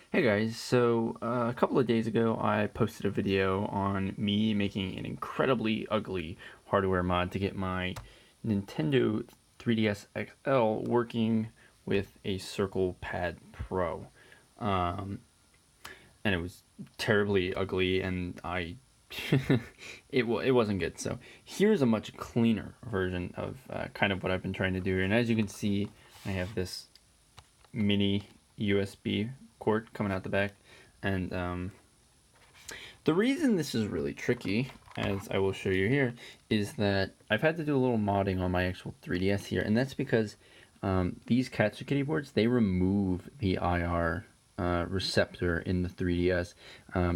Hey guys, so a couple of days ago I posted a video on me making an incredibly ugly hardware mod to get my Nintendo 3DS XL working with a Circle Pad Pro. Um, and it was terribly ugly and it wasn't good. So here's a much cleaner version of kind of what I've been trying to do here. And as you can see, I have this mini USB cord coming out the back. And the reason this is really tricky, as I will show you here, is that I've had to do a little modding on my actual 3DS here, and that's because these Katsu boards, they remove the IR receptor in the 3DS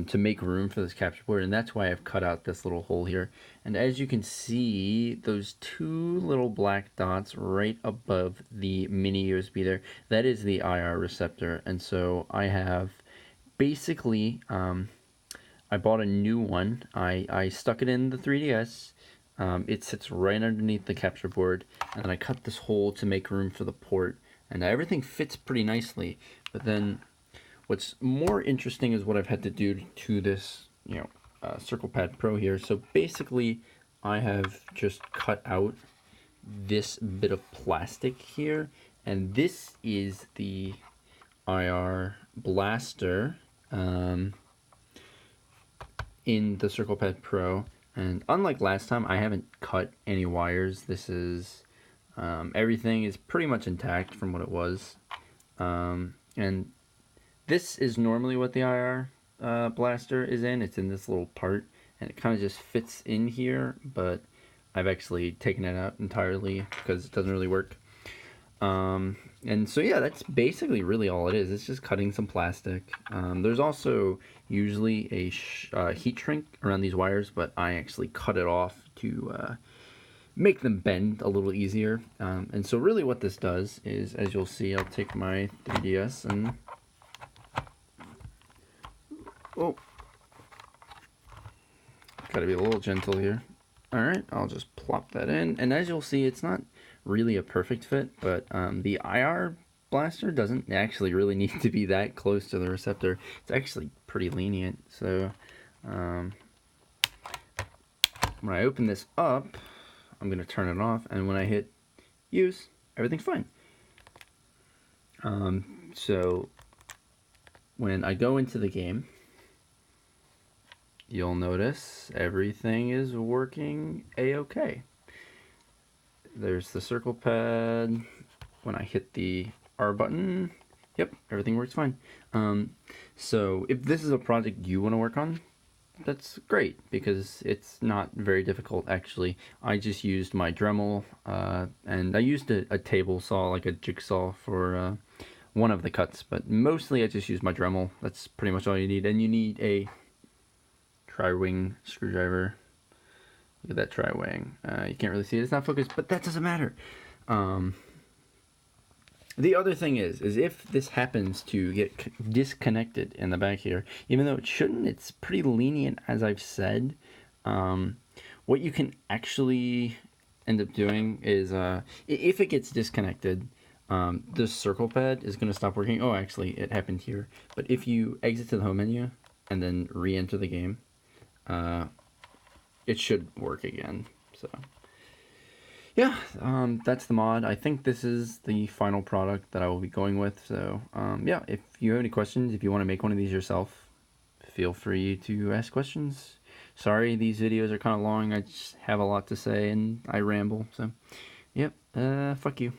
to make room for this capture board, and that's why I've cut out this little hole here. And as you can see, those two little black dots right above the mini USB there, that is the IR receptor. And so I have basically I bought a new one. I stuck it in the 3DS. It sits right underneath the capture board, and then I cut this hole to make room for the port, and everything fits pretty nicely. But then what's more interesting is what I've had to do to this, Circle Pad Pro here. So basically, I have just cut out this bit of plastic here, and this is the IR blaster in the Circle Pad Pro. And unlike last time, I haven't cut any wires. This is everything is pretty much intact from what it was. And this is normally what the IR blaster is in. It's in this little part, and it kind of just fits in here, but I've actually taken it out entirely because it doesn't really work. And so yeah, that's basically really all it is. It's just cutting some plastic. There's also usually a heat shrink around these wires, but I actually cut it off to make them bend a little easier. And so really what this does is, as you'll see, I'll take my 3DS and gotta be a little gentle here. Alright, I'll just plop that in, and as you'll see, it's not really a perfect fit, but the IR blaster doesn't actually really need to be that close to the receptor. It's actually pretty lenient, so when I open this up, I'm going to turn it off, and when I hit use, everything's fine. So when I go into the game, you'll notice everything is working a-okay. There's the circle pad. When I hit the R button, yep, everything works fine. So if this is a project you want to work on, that's great, because it's not very difficult actually. I just used my Dremel, and I used a table saw, like a jigsaw, for one of the cuts, but mostly I just used my Dremel. That's pretty much all you need, and you need a tri-wing screwdriver. Look at that tri-wing. You can't really see it, it's not focused, but that doesn't matter. The other thing is if this happens to get disconnected in the back here, even though it shouldn't, it's pretty lenient, as I've said. What you can actually end up doing is, if it gets disconnected, this circle pad is going to stop working. Oh, actually, it happened here. But if you exit to the home menu and then re-enter the game, it should work again. So yeah, that's the mod. I think this is the final product that I will be going with. So yeah, if you have any questions, if you want to make one of these yourself, feel free to ask questions. Sorry, these videos are kind of long. I just have a lot to say and I ramble. So yep, fuck you.